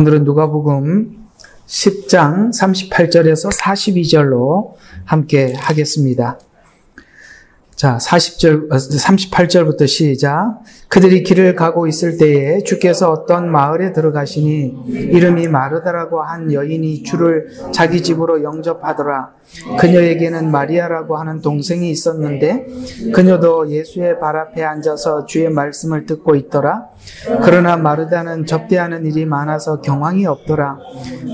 오늘은 누가복음 10장 38절에서 42절로 함께 하겠습니다. 자, 38절부터 시작. 그들이 길을 가고 있을 때에 주께서 어떤 마을에 들어가시니 이름이 마르다라고 한 여인이 주를 자기 집으로 영접하더라. 그녀에게는 마리아라고 하는 동생이 있었는데 그녀도 예수의 발 앞에 앉아서 주의 말씀을 듣고 있더라. 그러나 마르다는 접대하는 일이 많아서 경황이 없더라.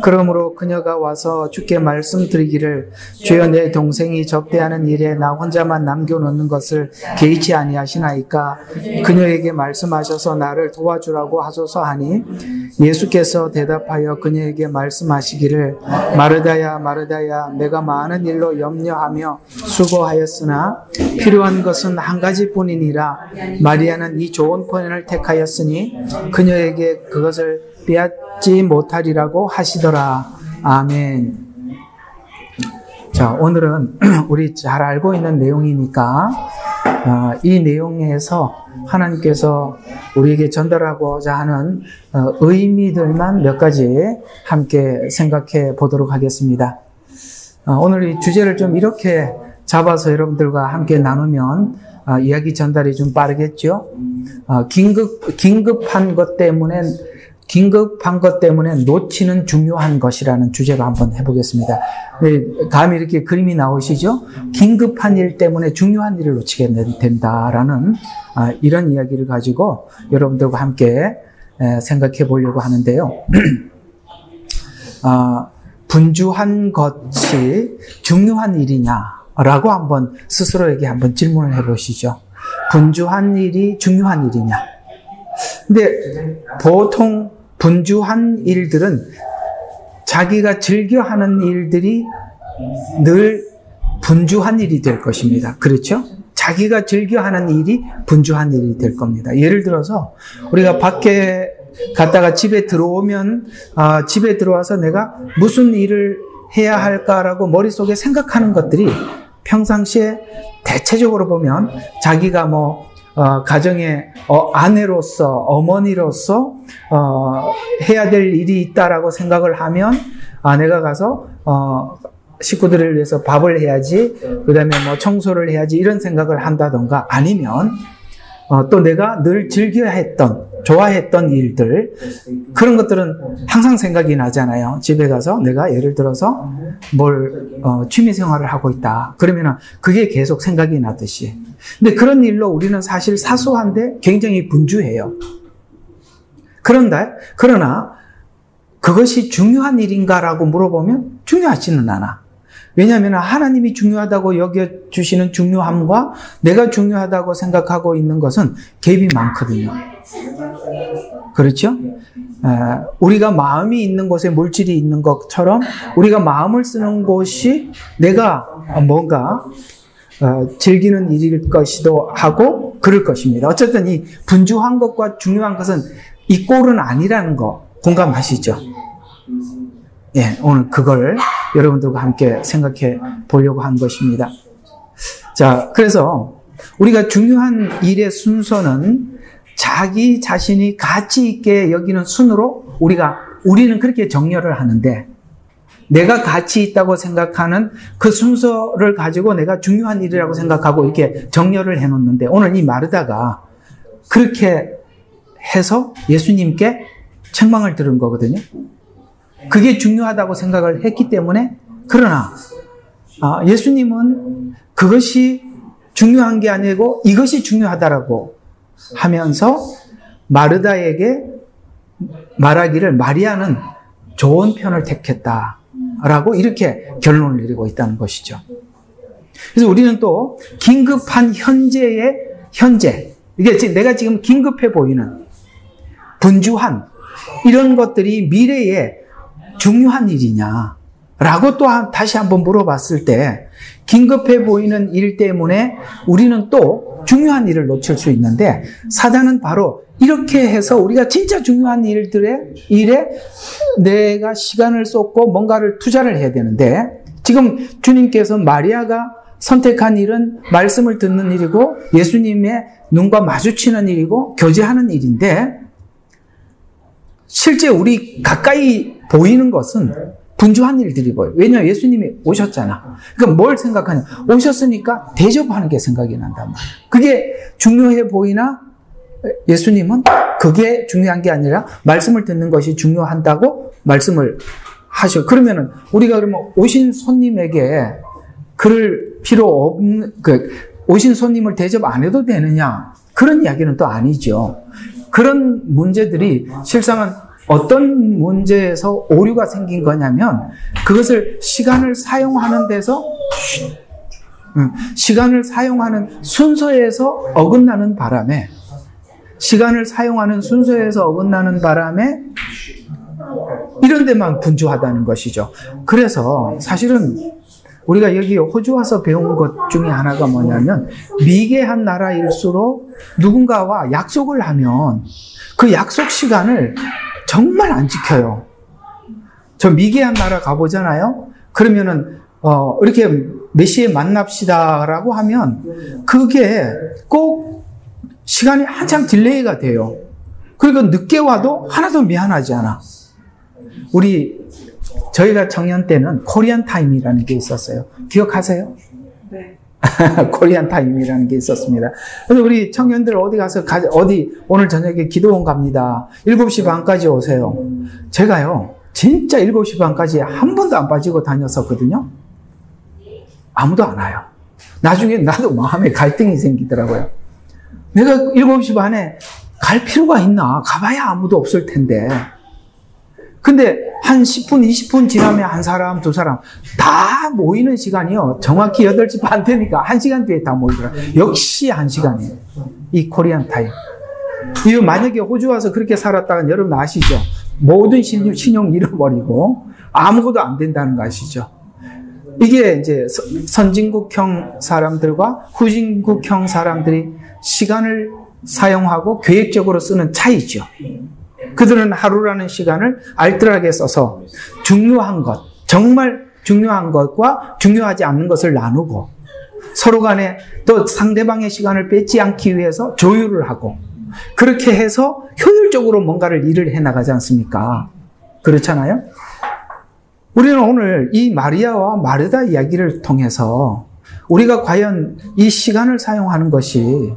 그러므로 그녀가 와서 주께 말씀드리기를 주여 내 동생이 접대하는 일에 나 혼자만 남겨놓는 것을 개의치 아니하시나이까. 그녀에게 말씀하셔서 나를 도와주라고 하소서 하니 예수께서 대답하여 그녀에게 말씀하시기를 마르다야 마르다야 내가 많은 일로 염려하며 수고하였으나 필요한 것은 한 가지뿐이니라. 마리아는 이 좋은 편을 택하였으니 그녀에게 그것을 빼앗지 못하리라고 하시더라. 아멘. 자, 오늘은 우리 잘 알고 있는 내용이니까 이 내용에서 하나님께서 우리에게 전달하고자 하는 의미들만 몇 가지 함께 생각해 보도록 하겠습니다. 오늘 이 주제를 좀 이렇게 잡아서 여러분들과 함께 나누면 이야기 전달이 좀 빠르겠죠. 긴급한 것 때문에 놓치는 중요한 것이라는 주제로 한번 해보겠습니다. 네, 감히 이렇게 그림이 나오시죠? 긴급한 일 때문에 중요한 일을 놓치게 된다라는 이런 이야기를 가지고 여러분들과 함께 생각해 보려고 하는데요. 분주한 것이 중요한 일이냐라고 한번 스스로에게 한번 질문을 해보시죠. 분주한 일이 중요한 일이냐? 근데 보통 분주한 일들은 자기가 즐겨하는 일들이 늘 분주한 일이 될 것입니다. 그렇죠? 자기가 즐겨하는 일이 분주한 일이 될 겁니다. 예를 들어서 우리가 밖에 갔다가 집에 들어오면 집에 들어와서 내가 무슨 일을 해야 할까라고 머릿속에 생각하는 것들이 평상시에 대체적으로 보면 자기가 가정의 아내로서 어머니로서 해야 될 일이 있다라고 생각을 하면 내가 가서 식구들을 위해서 밥을 해야지, 그 다음에 청소를 해야지 이런 생각을 한다던가, 아니면 또 내가 늘 좋아했던 일들, 그런 것들은 항상 생각이 나잖아요. 집에 가서 내가 예를 들어서 취미 생활을 하고 있다. 그러면 그게 계속 생각이 나듯이. 근데 그런 일로 우리는 사실 사소한데 굉장히 분주해요. 그러나 그것이 중요한 일인가라고 물어보면 중요하지는 않아. 왜냐하면 하나님이 중요하다고 여겨주시는 중요함과 내가 중요하다고 생각하고 있는 것은 갭이 많거든요. 그렇죠? 우리가 마음이 있는 곳에 물질이 있는 것처럼 우리가 마음을 쓰는 곳이 내가 뭔가 즐기는 일일 것이기도 하고 그럴 것입니다. 어쨌든 이 분주한 것과 중요한 것은 이 꼴은 아니라는 거 공감하시죠? 예, 오늘 그걸 여러분들과 함께 생각해 보려고 한 것입니다. 자, 그래서 우리가 중요한 일의 순서는 자기 자신이 가치 있게 여기는 순으로 우리는 그렇게 정렬을 하는데, 내가 가치 있다고 생각하는 그 순서를 가지고 내가 중요한 일이라고 생각하고 이렇게 정렬을 해놓는데, 오늘 이 마르다가 그렇게 해서 예수님께 책망을 들은 거거든요. 그게 중요하다고 생각을 했기 때문에. 그러나 예수님은 그것이 중요한 게 아니고 이것이 중요하다라고 하면서 마르다에게 말하기를 마리아는 좋은 편을 택했다라고 이렇게 결론을 내리고 있다는 것이죠. 그래서 우리는 또 긴급한 현재, 이게 내가 지금 긴급해 보이는 분주한 이런 것들이 미래에 중요한 일이냐라고 또 다시 한번 물어봤을 때, 긴급해 보이는 일 때문에 우리는 또 중요한 일을 놓칠 수 있는데, 사단은 바로 이렇게 해서 우리가 진짜 중요한 일에 내가 시간을 쏟고 뭔가를 투자를 해야 되는데, 지금 주님께서 마리아가 선택한 일은 말씀을 듣는 일이고 예수님의 눈과 마주치는 일이고 교제하는 일인데, 실제 우리 가까이 보이는 것은 분주한 일들이 보여요. 왜냐하면 예수님이 오셨잖아. 그러니까 뭘 생각하냐. 오셨으니까 대접하는 게 생각이 난단 말이야. 그게 중요해 보이나 예수님은 그게 중요한 게 아니라 말씀을 듣는 것이 중요한다고 말씀을 하셔. 그러면은 우리가 그러면 오신 손님에게 그럴 필요 없는, 오신 손님을 대접 안 해도 되느냐. 그런 이야기는 또 아니죠. 그런 문제들이 실상은 어떤 문제에서 오류가 생긴 거냐면 그것을 시간을 사용하는 데서 시간을 사용하는 순서에서 어긋나는 바람에 이런 데만 분주하다는 것이죠. 그래서 사실은 우리가 여기 호주 와서 배운 것 중에 하나가 뭐냐면 미개한 나라일수록 누군가와 약속을 하면 그 약속 시간을 정말 안 지켜요. 저 미개한 나라 가보잖아요. 그러면은 이렇게 몇 시에 만납시다라고 하면 그게 꼭 시간이 한참 딜레이가 돼요. 그리고 늦게 와도 하나도 미안하지 않아. 저희가 청년 때는 코리안 타임이라는 게 있었어요. 기억하세요? 네. 코리안 타임이라는 게 있었습니다. 그래서 우리 청년들 어디 가서 오늘 저녁에 기도원 갑니다. 7시 반까지 오세요. 제가요, 진짜 7시 반까지 한 번도 안 빠지고 다녔었거든요. 아무도 안 와요. 나중에 나도 마음에 갈등이 생기더라고요. 내가 7시 반에 갈 필요가 있나? 가봐야 아무도 없을 텐데. 근데 한 10분, 20분 지나면 한 사람, 두 사람 다 모이는 시간이요. 정확히 8시 반 되니까 1시간 뒤에 다 모이더라고요. 역시 1시간이에요. 이 코리안 타임. 이거 만약에 호주 와서 그렇게 살았다간 여러분 아시죠? 모든 신용 잃어버리고 아무것도 안 된다는 거 아시죠? 이게 이제 선진국형 사람들과 후진국형 사람들이 시간을 사용하고 계획적으로 쓰는 차이죠. 그들은 하루라는 시간을 알뜰하게 써서 중요한 것, 정말 중요한 것과 중요하지 않는 것을 나누고 서로 간에 또 상대방의 시간을 뺏지 않기 위해서 조율을 하고 그렇게 해서 효율적으로 뭔가를 일을 해나가지 않습니까? 그렇잖아요? 우리는 오늘 이 마리아와 마르다 이야기를 통해서 우리가 과연 이 시간을 사용하는 것이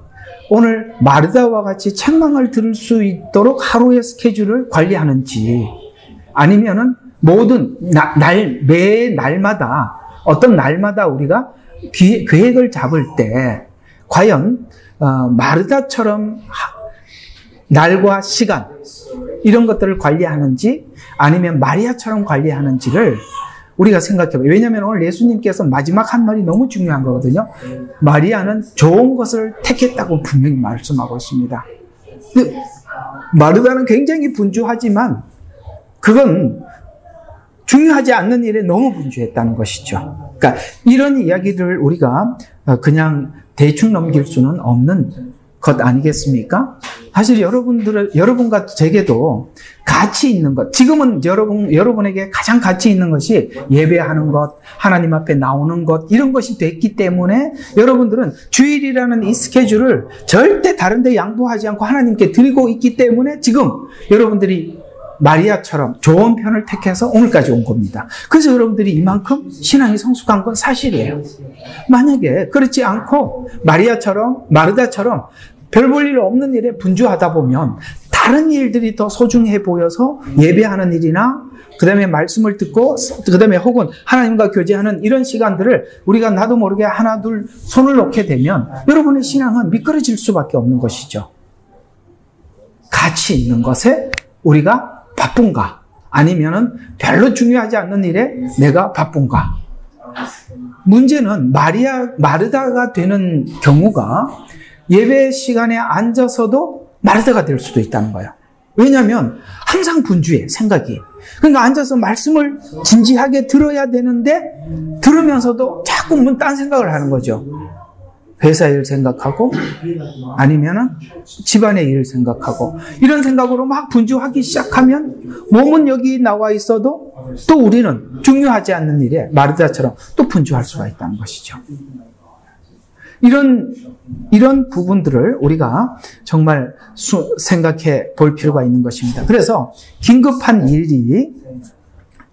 오늘 마르다와 같이 책망을 들을 수 있도록 하루의 스케줄을 관리하는지 아니면은 모든 매 날마다 어떤 날마다 우리가 계획을 잡을 때 과연 마르다처럼 날과 시간 이런 것들을 관리하는지 아니면 마리아처럼 관리하는지를 우리가 생각해봐요. 왜냐하면 오늘 예수님께서 마지막 한 말이 너무 중요한 거거든요. 마리아는 좋은 것을 택했다고 분명히 말씀하고 있습니다. 근데 마르다는 굉장히 분주하지만 그건 중요하지 않는 일에 너무 분주했다는 것이죠. 그러니까 이런 이야기를 우리가 그냥 대충 넘길 수는 없는 것 아니겠습니까? 사실 여러분과 제게도 가치 있는 것, 지금은 여러분에게 가장 가치 있는 것이 예배하는 것, 하나님 앞에 나오는 것, 이런 것이 됐기 때문에 여러분들은 주일이라는 이 스케줄을 절대 다른 데 양보하지 않고 하나님께 드리고 있기 때문에 지금 여러분들이 마리아처럼 좋은 편을 택해서 오늘까지 온 겁니다. 그래서 여러분들이 이만큼 신앙이 성숙한 건 사실이에요. 만약에 그렇지 않고 마르다처럼 별 볼 일 없는 일에 분주하다 보면 다른 일들이 더 소중해 보여서 예배하는 일이나 그 다음에 말씀을 듣고 그 다음에 혹은 하나님과 교제하는 이런 시간들을 우리가 나도 모르게 하나 둘 손을 놓게 되면 여러분의 신앙은 미끄러질 수밖에 없는 것이죠. 가치 있는 것에 우리가 바쁜가 아니면은 별로 중요하지 않는 일에 내가 바쁜가. 문제는 마르다가 되는 경우가 예배 시간에 앉아서도 마르다가 될 수도 있다는 거예요. 왜냐하면 항상 분주해, 생각이. 그러니까 앉아서 말씀을 진지하게 들어야 되는데 들으면서도 자꾸 딴 생각을 하는 거죠. 회사 일 생각하고 아니면은 집안의 일 생각하고 이런 생각으로 막 분주하기 시작하면 몸은 여기 나와 있어도 또 우리는 중요하지 않는 일에 마르다처럼 또 분주할 수가 있다는 것이죠. 이런 부분들을 우리가 정말 생각해 볼 필요가 있는 것입니다. 그래서 긴급한 일이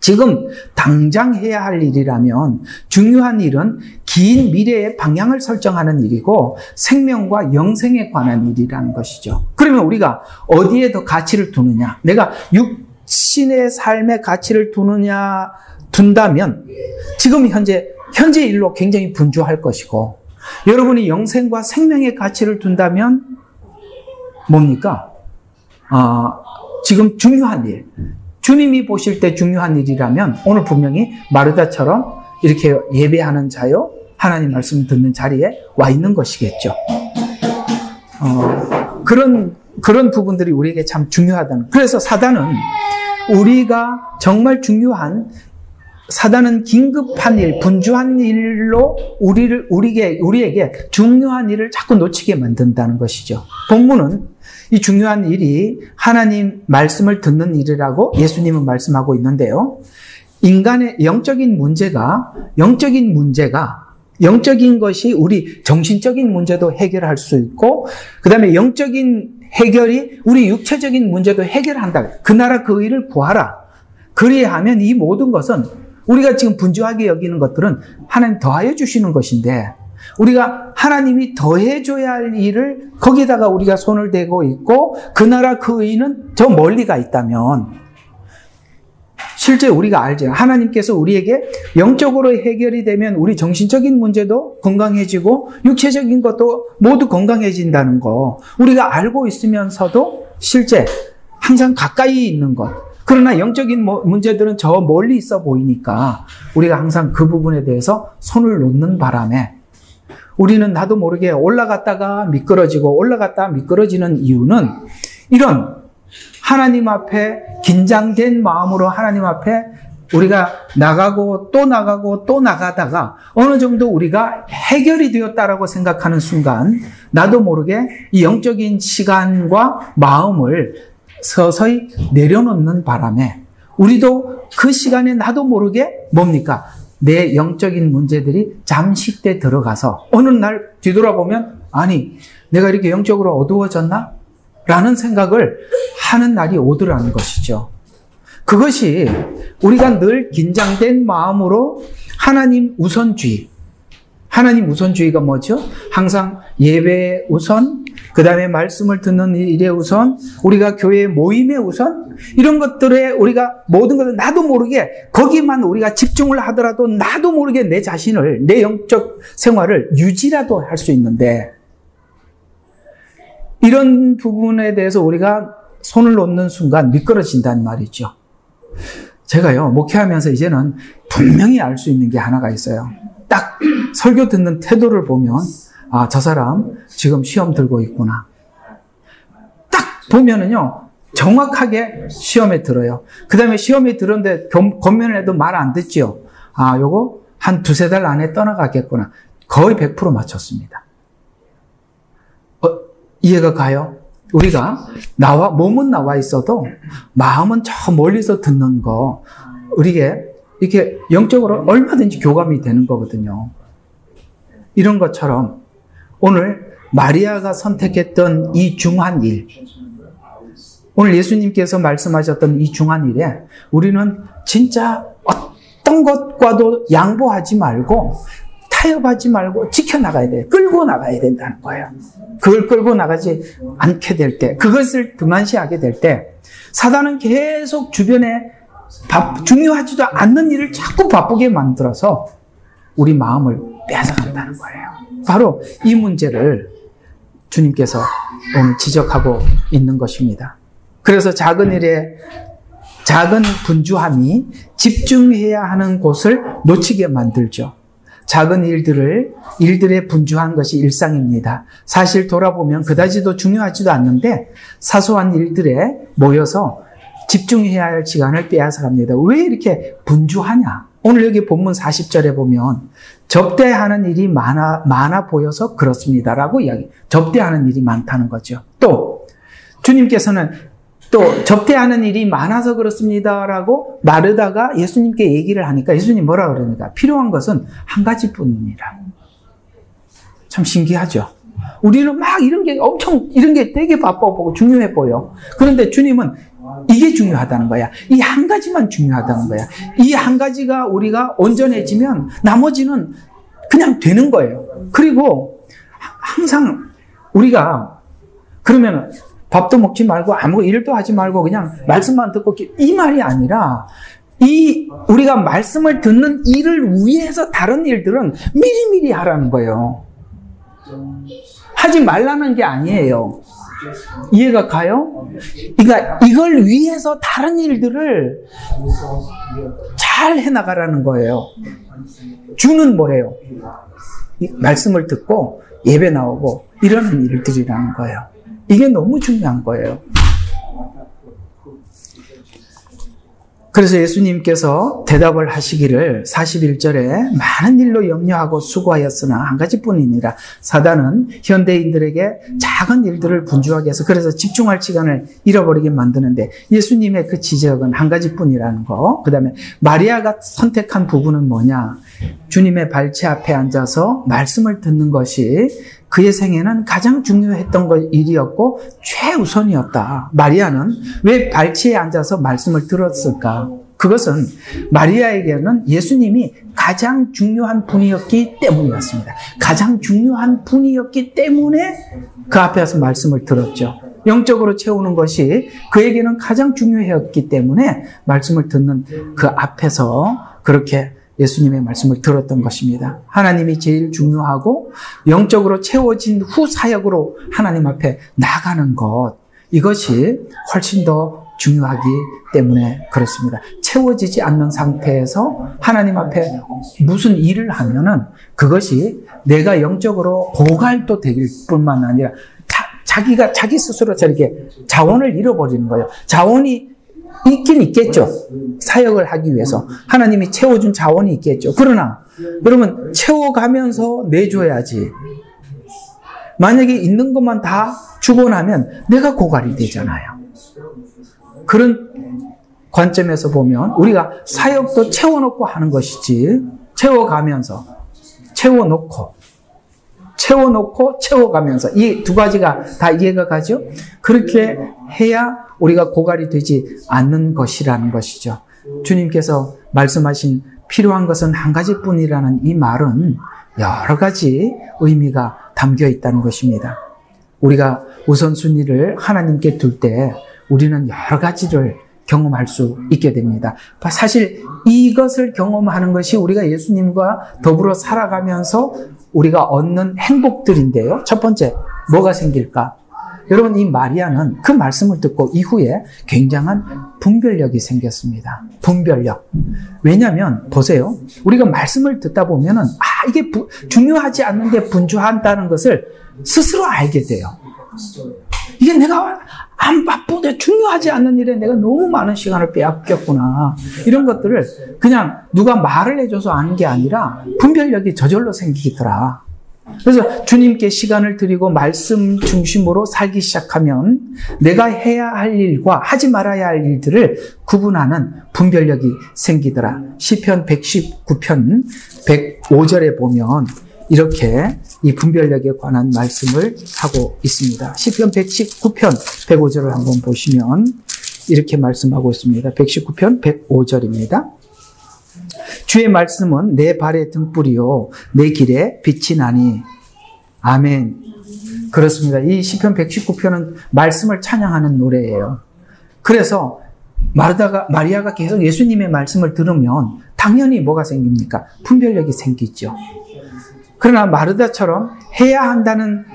지금 당장 해야 할 일이라면 중요한 일은 긴 미래의 방향을 설정하는 일이고 생명과 영생에 관한 일이라는 것이죠. 그러면 우리가 어디에 더 가치를 두느냐? 내가 육신의 삶에 가치를 둔다면 지금 현재 일로 굉장히 분주할 것이고 여러분이 영생과 생명의 가치를 둔다면 뭡니까? 지금 중요한 일. 주님이 보실 때 중요한 일이라면 오늘 분명히 마르다처럼 이렇게 예배하는 자요, 하나님 말씀 듣는 자리에 와 있는 것이겠죠. 그런 부분들이 우리에게 참 중요하다는. 그래서 사단은 우리가 정말 사단은 긴급한 일, 분주한 일로 우리에게 중요한 일을 자꾸 놓치게 만든다는 것이죠. 본문은 이 중요한 일이 하나님 말씀을 듣는 일이라고 예수님은 말씀하고 있는데요. 인간의 영적인 것이 우리 정신적인 문제도 해결할 수 있고, 그 다음에 영적인 해결이 우리 육체적인 문제도 해결한다. 그 나라 그 의를 구하라. 그리하면 이 모든 것은 우리가 지금 분주하게 여기는 것들은 하나님 더하여 주시는 것인데 우리가 하나님이 더해줘야 할 일을 거기다가 우리가 손을 대고 있고 그 나라 그 의는 저 멀리가 있다면 실제 우리가 알죠. 하나님께서 우리에게 영적으로 해결이 되면 우리 정신적인 문제도 건강해지고 육체적인 것도 모두 건강해진다는 거 우리가 알고 있으면서도 실제 항상 가까이 있는 것. 그러나 영적인 문제들은 저 멀리 있어 보이니까 우리가 항상 그 부분에 대해서 손을 놓는 바람에 우리는 나도 모르게 올라갔다가 미끄러지는 이유는 이런 하나님 앞에 긴장된 마음으로 하나님 앞에 우리가 나가고 또 나가다가 어느 정도 우리가 해결이 되었다라고 생각하는 순간 나도 모르게 이 영적인 시간과 마음을 서서히 내려놓는 바람에 우리도 그 시간에 나도 모르게 뭡니까? 내 영적인 문제들이 잠식돼 들어가서 어느 날 뒤돌아보면 아니 내가 이렇게 영적으로 어두워졌나? 라는 생각을 하는 날이 오더라는 것이죠. 그것이 우리가 늘 긴장된 마음으로 하나님 우선주의가 뭐죠? 항상 예배 우선, 그 다음에 말씀을 듣는 일에 우선, 우리가 교회 모임에 우선, 이런 것들에 우리가 모든 것을 나도 모르게 거기만 우리가 집중을 하더라도 나도 모르게 내 자신을, 내 영적 생활을 유지라도 할 수 있는데 이런 부분에 대해서 우리가 손을 놓는 순간 미끄러진단 말이죠. 제가요, 목회하면서 이제는 분명히 알 수 있는 게 하나가 있어요. 딱 설교 듣는 태도를 보면 아, 저 사람 지금 시험 들고 있구나. 딱 보면은요, 정확하게 시험에 들어요. 그 다음에 시험에 들었는데 권면을 해도 말 안 듣지요. 아, 요거 한 2-3달 안에 떠나가겠구나. 거의 100% 맞췄습니다. 이해가 가요? 우리가 몸은 나와 있어도 마음은 저 멀리서 듣는 거, 우리게 이렇게 영적으로 얼마든지 교감이 되는 거거든요. 이런 것처럼 오늘 마리아가 선택했던 이 중한 일, 오늘 예수님께서 말씀하셨던 이 중한 일에 우리는 진짜 어떤 것과도 양보하지 말고 타협하지 말고 지켜나가야 돼요. 끌고 나가야 된다는 거예요. 그걸 끌고 나가지 않게 될 때, 그것을 등한시하게 될 때 사단은 계속 주변에 중요하지도 않는 일을 자꾸 바쁘게 만들어서 우리 마음을 뺏어간다는 거예요. 바로 이 문제를 주님께서 오늘 지적하고 있는 것입니다. 그래서 작은 일에 작은 분주함이 집중해야 하는 곳을 놓치게 만들죠. 작은 일들에 분주한 것이 일상입니다. 사실 돌아보면 그다지도 중요하지도 않는데 사소한 일들에 모여서 집중해야 할 시간을 빼앗아갑니다. 왜 이렇게 분주하냐? 오늘 여기 본문 40절에 보면 접대하는 일이 많아 보여서 그렇습니다라고 접대하는 일이 많다는 거죠. 또 주님께서는 또 접대하는 일이 많아서 그렇습니다라고 마르다가 예수님께 얘기를 하니까 예수님 뭐라 그러니까 필요한 것은 한 가지뿐이라. 참 신기하죠. 우리는 막 이런 게 엄청, 이런 게 되게 바빠 보고 중요해 보여. 그런데 주님은 이게 중요하다는 거야. 이 한 가지만 중요하다는 거야. 이 한 가지가 우리가 온전해지면 나머지는 그냥 되는 거예요. 그리고 항상 우리가 그러면 밥도 먹지 말고 아무 일도 하지 말고 그냥 말씀만 듣고 이 말이 아니라 우리가 말씀을 듣는 일을 위해서 다른 일들은 미리미리 하라는 거예요. 하지 말라는 게 아니에요. 이해가 가요? 그러니까 이걸 위해서 다른 일들을 잘 해나가라는 거예요. 주는 뭐예요? 말씀을 듣고 예배 나오고 이런 일들이라는 거예요. 이게 너무 중요한 거예요. 그래서 예수님께서 대답을 하시기를 41절에 많은 일로 염려하고 수고하였으나 한 가지뿐이니라. 사단은 현대인들에게 작은 일들을 분주하게 해서 그래서 집중할 시간을 잃어버리게 만드는데 예수님의 그 지적은 한 가지뿐이라는 거. 그 다음에 마리아가 선택한 부분은 뭐냐? 주님의 발치 앞에 앉아서 말씀을 듣는 것이 그의 생애는 가장 중요했던 일이었고 최우선이었다. 마리아는 왜 발치에 앉아서 말씀을 들었을까? 그것은 마리아에게는 예수님이 가장 중요한 분이었기 때문이었습니다. 가장 중요한 분이었기 때문에 그 앞에서 말씀을 들었죠. 영적으로 채우는 것이 그에게는 가장 중요했기 때문에 말씀을 듣는 그 앞에서 그렇게 예수님의 말씀을 들었던 것입니다. 하나님이 제일 중요하고 영적으로 채워진 후 사역으로 하나님 앞에 나가는 것, 이것이 훨씬 더 중요하기 때문에 그렇습니다. 채워지지 않는 상태에서 하나님 앞에 무슨 일을 하면은 그것이 내가 영적으로 고갈도 될 뿐만 아니라 자기가 자기 스스로 저렇게 자원을 잃어버리는 거예요. 자원이 있긴 있겠죠. 사역을 하기 위해서 하나님이 채워준 자원이 있겠죠. 그러나 여러분 채워가면서 내줘야지. 만약에 있는 것만 다 주고 나면 내가 고갈이 되잖아요. 그런 관점에서 보면 우리가 사역도 채워놓고 하는 것이지, 채워가면서 채워가면서 이 두 가지가 다 이해가 가죠? 그렇게 해야 우리가 고갈이 되지 않는 것이라는 것이죠. 주님께서 말씀하신 필요한 것은 한 가지뿐이라는 이 말은 여러 가지 의미가 담겨 있다는 것입니다. 우리가 우선순위를 하나님께 둘 때 우리는 여러 가지를 경험할 수 있게 됩니다. 사실 이것을 경험하는 것이 우리가 예수님과 더불어 살아가면서 우리가 얻는 행복들인데요. 첫 번째, 뭐가 생길까? 여러분, 이 마리아는 그 말씀을 듣고 이후에 굉장한 분별력이 생겼습니다. 분별력. 왜냐하면 보세요. 우리가 말씀을 듣다 보면은 이게 중요하지 않는데 분주한다는 것을 스스로 알게 돼요. 이게 내가 안 바쁘대 중요하지 않는 일에 내가 너무 많은 시간을 빼앗겼구나. 이런 것들을 그냥 누가 말을 해줘서 아는 게 아니라 분별력이 저절로 생기더라. 그래서 주님께 시간을 드리고 말씀 중심으로 살기 시작하면 내가 해야 할 일과 하지 말아야 할 일들을 구분하는 분별력이 생기더라. 시편 119편 105절에 보면 이렇게 이 분별력에 관한 말씀을 하고 있습니다. 시편 119편 105절을 한번 보시면 이렇게 말씀하고 있습니다. 119편 105절입니다. 주의 말씀은 내 발의 등불이요 내 길에 빛이 나니. 아멘. 그렇습니다. 이 시편 119편은 말씀을 찬양하는 노래예요. 그래서 마리아가 계속 예수님의 말씀을 들으면 당연히 뭐가 생깁니까? 분별력이 생기죠. 그러나 마르다처럼 해야 한다는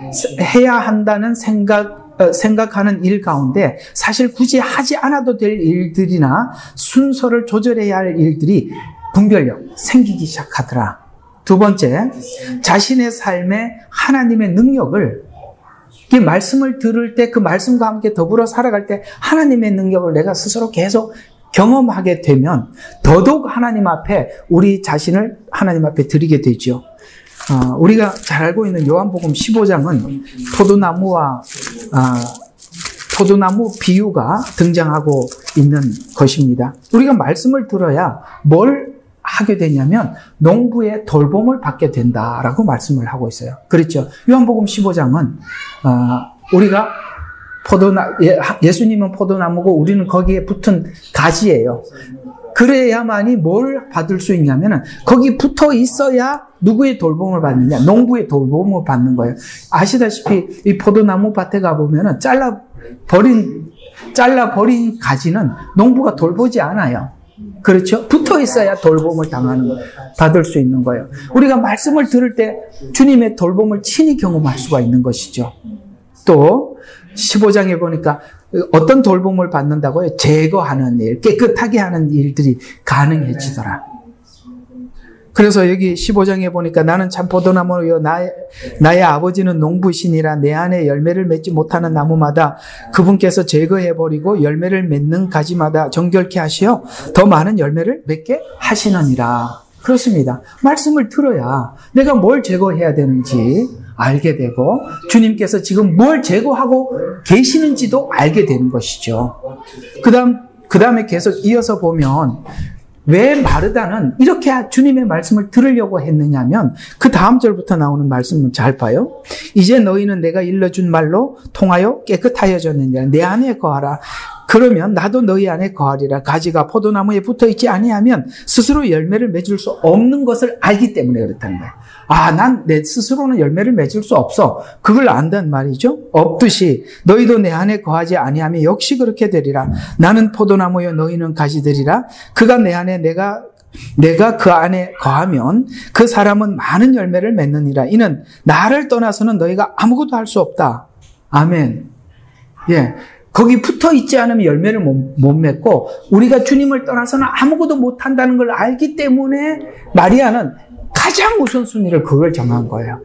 생각하는 일 가운데 사실 굳이 하지 않아도 될 일들이나 순서를 조절해야 할 일들이 분별력 생기기 시작하더라. 두 번째, 자신의 삶에 하나님의 능력을, 이 말씀을 들을 때 그 말씀과 함께 더불어 살아갈 때 하나님의 능력을 내가 스스로 계속 경험하게 되면 더더욱 하나님 앞에 우리 자신을 하나님 앞에 드리게 되죠. 우리가 잘 알고 있는 요한복음 15장은 포도나무 비유가 등장하고 있는 것입니다. 우리가 말씀을 들어야 뭘 하게 되냐면 농부의 돌봄을 받게 된다라고 말씀을 하고 있어요. 그렇죠. 요한복음 15장은 우리가 예수님은 포도나무고 우리는 거기에 붙은 가지예요. 그래야만이 뭘 받을 수 있냐면은 거기 붙어 있어야 누구의 돌봄을 받느냐? 농부의 돌봄을 받는 거예요. 아시다시피 이 포도나무 밭에 가보면은 잘라 버린 가지는 농부가 돌보지 않아요. 그렇죠? 붙어 있어야 돌봄을 받을 수 있는 거예요. 우리가 말씀을 들을 때 주님의 돌봄을 친히 경험할 수가 있는 것이죠. 또 15장에 보니까 어떤 돌봄을 받는다고요? 제거하는 일, 깨끗하게 하는 일들이 가능해지더라. 그래서 여기 15장에 보니까 나는 참 포도나무요 나의 아버지는 농부시니라. 내 안에 열매를 맺지 못하는 나무마다 그분께서 제거해버리고 열매를 맺는 가지마다 정결케 하시어 더 많은 열매를 맺게 하시느니라. 그렇습니다. 말씀을 들어야 내가 뭘 제거해야 되는지 알게 되고 주님께서 지금 뭘 제거하고 계시는지도 알게 되는 것이죠. 그 다음에 계속 이어서 보면 왜 마르다는 이렇게 주님의 말씀을 들으려고 했느냐면 그 다음 절부터 나오는 말씀은 잘 봐요. 이제 너희는 내가 일러준 말로 통하여 깨끗하여졌느니라. 내 안에 거하라. 그러면 나도 너희 안에 거하리라. 가지가 포도나무에 붙어있지 아니하면 스스로 열매를 맺을 수 없는 것을 알기 때문에 그렇다는 거예요. 난 내 스스로는 열매를 맺을 수 없어. 그걸 안단 말이죠. 없듯이 너희도 내 안에 거하지 아니하면 역시 그렇게 되리라. 나는 포도나무여 너희는 가지들이라. 그가 내 안에 내가 그 안에 거하면 그 사람은 많은 열매를 맺느니라. 이는 나를 떠나서는 너희가 아무것도 할 수 없다. 아멘. 예. 거기 붙어 있지 않으면 열매를 못 맺고 우리가 주님을 떠나서는 아무것도 못 한다는 걸 알기 때문에 마리아는 가장 우선순위를 그걸 정한 거예요.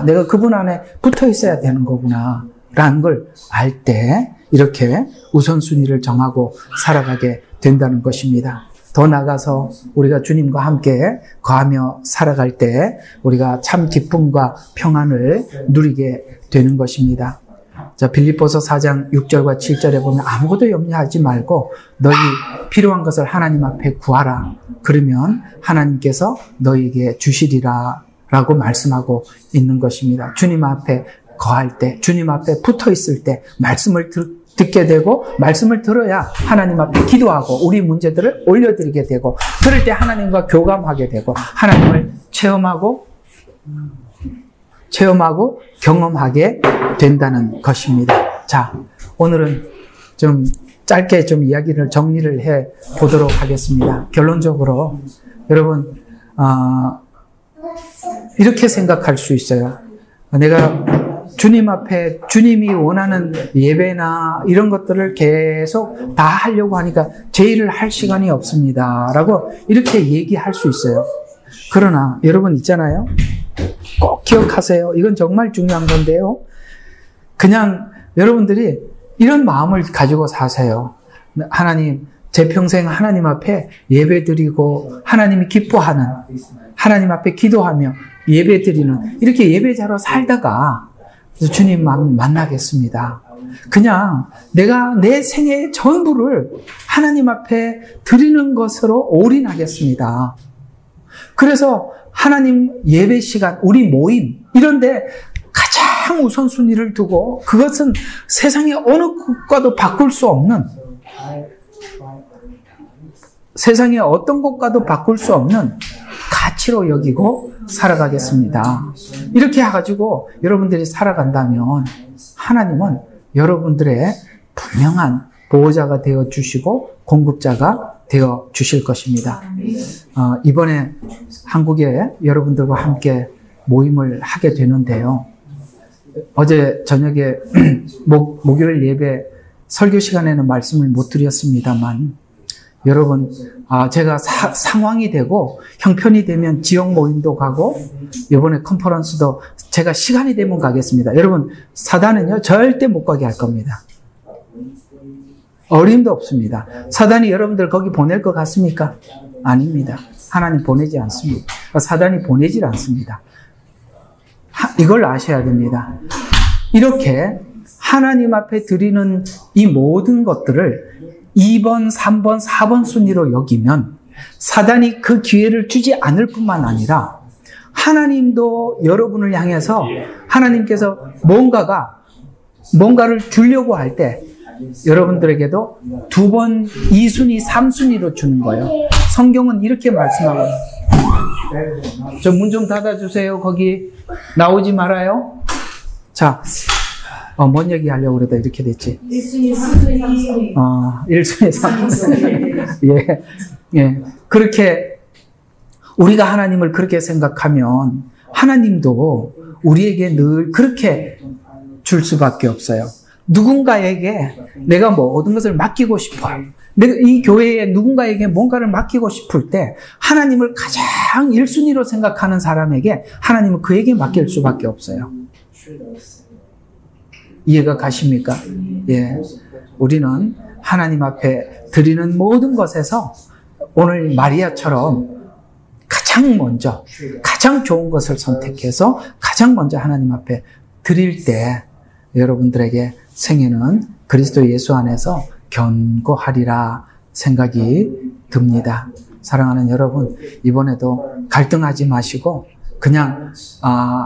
내가 그분 안에 붙어 있어야 되는 거구나 라는 걸 알 때 이렇게 우선순위를 정하고 살아가게 된다는 것입니다. 더 나아가서 우리가 주님과 함께 거하며 살아갈 때 우리가 참 기쁨과 평안을 누리게 되는 것입니다. 자, 빌립보서 4장 6절과 7절에 보면 아무것도 염려하지 말고 너희 필요한 것을 하나님 앞에 구하라. 그러면 하나님께서 너희에게 주시리라 라고 말씀하고 있는 것입니다. 주님 앞에 거할 때, 주님 앞에 붙어 있을 때 말씀을 듣게 되고 말씀을 들어야 하나님 앞에 기도하고 우리 문제들을 올려드리게 되고 그럴 때 하나님과 교감하게 되고 하나님을 체험하고 경험하게 된다는 것입니다. 자, 오늘은 좀 짧게 좀 이야기를 정리를 해 보도록 하겠습니다. 결론적으로 여러분 이렇게 생각할 수 있어요. 내가 주님 앞에 주님이 원하는 예배나 이런 것들을 계속 다 하려고 하니까 제 일을 할 시간이 없습니다 라고 이렇게 얘기할 수 있어요. 그러나 여러분 있잖아요. 꼭 기억하세요. 이건 정말 중요한 건데요. 그냥 여러분들이 이런 마음을 가지고 사세요. 하나님, 제 평생 하나님 앞에 예배드리고 하나님이 기뻐하는 하나님 앞에 기도하며 예배드리는 이렇게 예배자로 살다가 주님 만나겠습니다. 그냥 내가 내 생애의 전부를 하나님 앞에 드리는 것으로 올인하겠습니다. 그래서 하나님 예배 시간, 우리 모임 이런데 가장 우선순위를 두고 그것은 세상의 어느 것과도 바꿀 수 없는 세상의 어떤 것과도 바꿀 수 없는 가치로 여기고 살아가겠습니다. 이렇게 해가지고 여러분들이 살아간다면 하나님은 여러분들의 분명한 보호자가 되어 주시고 공급자가 되어 주실 것입니다. 이번에 한국에 여러분들과 함께 모임을 하게 되는데요. 어제 저녁에 목요일 예배 설교 시간에는 말씀을 못 드렸습니다만 여러분 제가 상황이 되고 형편이 되면 지역 모임도 가고 이번에 컨퍼런스도 제가 시간이 되면 가겠습니다. 여러분 사단은요 절대 못 가게 할 겁니다. 어림도 없습니다. 사단이 여러분들 거기 보낼 것 같습니까? 아닙니다. 하나님 보내지 않습니다. 사단이 보내질 않습니다. 이걸 아셔야 됩니다. 이렇게 하나님 앞에 드리는 이 모든 것들을 2번, 3번, 4번 순위로 여기면 사단이 그 기회를 주지 않을 뿐만 아니라 하나님도 여러분을 향해서 하나님께서 뭔가를 주려고 할 때 여러분들에게도 2번, 2순위, 3순위로 주는 거예요. 성경은 이렇게 말씀하고, 저 문 좀 닫아주세요. 거기 나오지 말아요. 자, 뭔 얘기 하려고 그러다 이렇게 됐지? 1순위, 3순위, 3순위. 1순위, 3순위. 예. 그렇게, 우리가 하나님을 그렇게 생각하면, 하나님도 우리에게 늘 그렇게 줄 수밖에 없어요. 누군가에게 내가 모든 것을 맡기고 싶어요. 내가 이 교회에 누군가에게 뭔가를 맡기고 싶을 때 하나님을 가장 1순위로 생각하는 사람에게 하나님은 그에게 맡길 수밖에 없어요. 이해가 가십니까? 예. 우리는 하나님 앞에 드리는 모든 것에서 오늘 마리아처럼 가장 먼저, 가장 좋은 것을 선택해서 가장 먼저 하나님 앞에 드릴 때 여러분들에게 생애는 그리스도 예수 안에서 견고하리라 생각이 듭니다. 사랑하는 여러분, 이번에도 갈등하지 마시고 그냥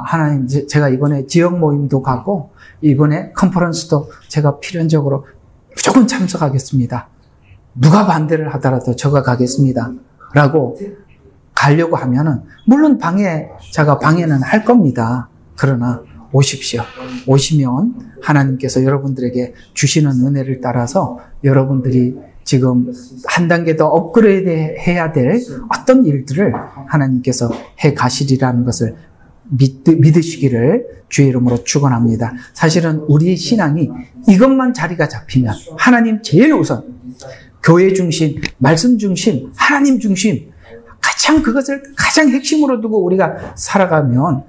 하나님, 제가 이번에 지역 모임도 가고 이번에 컨퍼런스도 제가 필연적으로 무조건 참석하겠습니다. 누가 반대를 하더라도 저가 가겠습니다. 라고 가려고 하면은 물론 제가 방해는 할 겁니다. 그러나 오십시오. 오시면 하나님께서 여러분들에게 주시는 은혜를 따라서 여러분들이 지금 한 단계 더 업그레이드 해야 될 어떤 일들을 하나님께서 해 가시리라는 것을 믿으시기를 주의 이름으로 축원합니다. 사실은 우리의 신앙이 이것만 자리가 잡히면 하나님 제일 우선, 교회 중심, 말씀 중심, 하나님 중심, 그것을 가장 핵심으로 두고 우리가 살아가면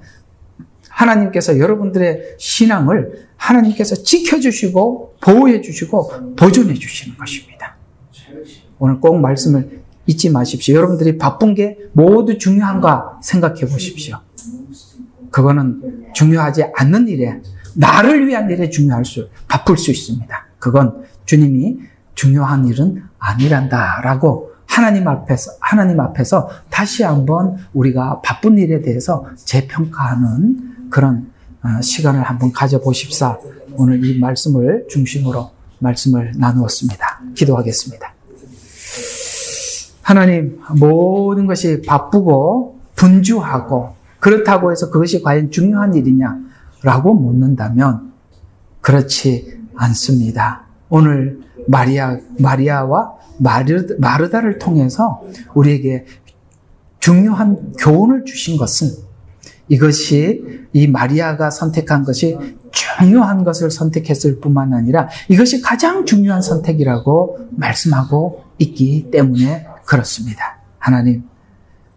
하나님께서 여러분들의 신앙을 하나님께서 지켜주시고 보호해주시고 보존해주시는 것입니다. 오늘 꼭 말씀을 잊지 마십시오. 여러분들이 바쁜 게 모두 중요한가 생각해 보십시오. 그거는 중요하지 않는 일에, 나를 위한 일에 바쁠 수 있습니다. 그건 주님이 중요한 일은 아니란다라고 하나님 앞에서 다시 한번 우리가 바쁜 일에 대해서 재평가하는 그런 시간을 한번 가져보십사. 오늘 이 말씀을 중심으로 말씀을 나누었습니다. 기도하겠습니다. 하나님, 모든 것이 바쁘고 분주하고 그렇다고 해서 그것이 과연 중요한 일이냐라고 묻는다면 그렇지 않습니다. 오늘 마리아와 마르다를 통해서 우리에게 중요한 교훈을 주신 것은 이것이 이 마리아가 선택한 것이 중요한 것을 선택했을 뿐만 아니라 이것이 가장 중요한 선택이라고 말씀하고 있기 때문에 그렇습니다. 하나님,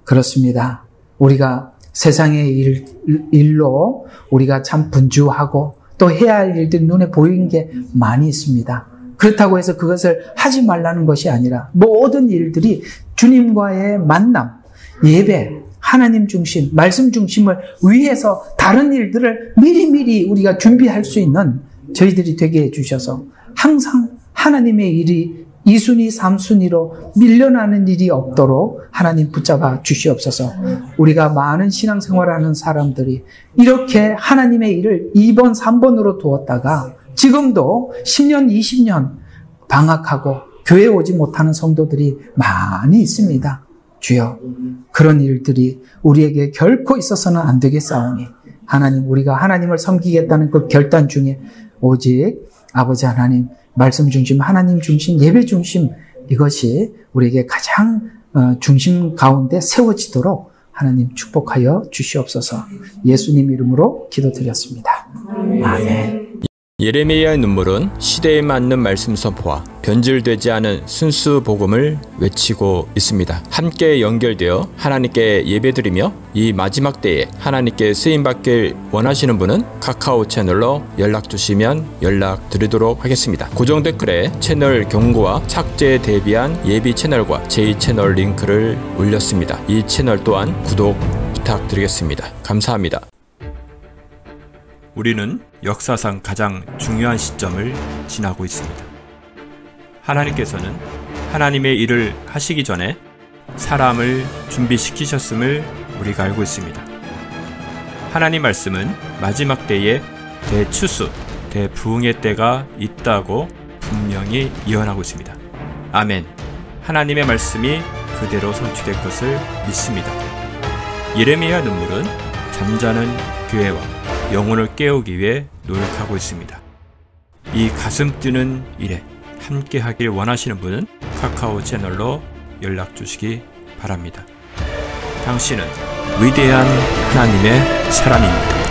그렇습니다. 우리가 세상의 일로 우리가 참 분주하고 또 해야 할 일들이 눈에 보이는 게 많이 있습니다. 그렇다고 해서 그것을 하지 말라는 것이 아니라 모든 일들이 주님과의 만남, 예배, 하나님 중심, 말씀 중심을 위해서 다른 일들을 미리미리 우리가 준비할 수 있는 저희들이 되게 해주셔서 항상 하나님의 일이 2순위, 3순위로 밀려나는 일이 없도록 하나님 붙잡아 주시옵소서. 우리가 많은 신앙생활하는 사람들이 이렇게 하나님의 일을 2번, 3번으로 두었다가 지금도 10년, 20년 방학하고 교회에 오지 못하는 성도들이 많이 있습니다. 주여, 그런 일들이 우리에게 결코 있어서는 안 되겠사오니 하나님, 우리가 하나님을 섬기겠다는 그 결단 중에 오직 아버지 하나님, 말씀 중심, 하나님 중심, 예배 중심, 이것이 우리에게 가장 중심 가운데 세워지도록 하나님 축복하여 주시옵소서. 예수님 이름으로 기도드렸습니다. 아멘. 예레미야의 눈물은 시대에 맞는 말씀 선포와 변질되지 않은 순수 복음을 외치고 있습니다. 함께 연결되어 하나님께 예배드리며 이 마지막 때에 하나님께 쓰임받길 원하시는 분은 카카오 채널로 연락 주시면 연락드리도록 하겠습니다. 고정 댓글에 채널 경고와 착제에 대비한 예비 채널과 제2채널 링크를 올렸습니다. 이 채널 또한 구독 부탁드리겠습니다. 감사합니다. 우리는 역사상 가장 중요한 시점을 지나고 있습니다. 하나님께서는 하나님의 일을 하시기 전에 사람을 준비시키셨음을 우리가 알고 있습니다. 하나님 말씀은 마지막 때에 대추수, 대부흥의 때가 있다고 분명히 예언하고 있습니다. 아멘. 하나님의 말씀이 그대로 성취될 것을 믿습니다. 예레미야 눈물은 잠자는 교회와 영혼을 깨우기 위해 노력하고 있습니다. 이 가슴 뛰는 일에 함께 하길 원하시는 분은 카카오 채널로 연락 주시기 바랍니다. 당신은 위대한 하나님의 사람입니다.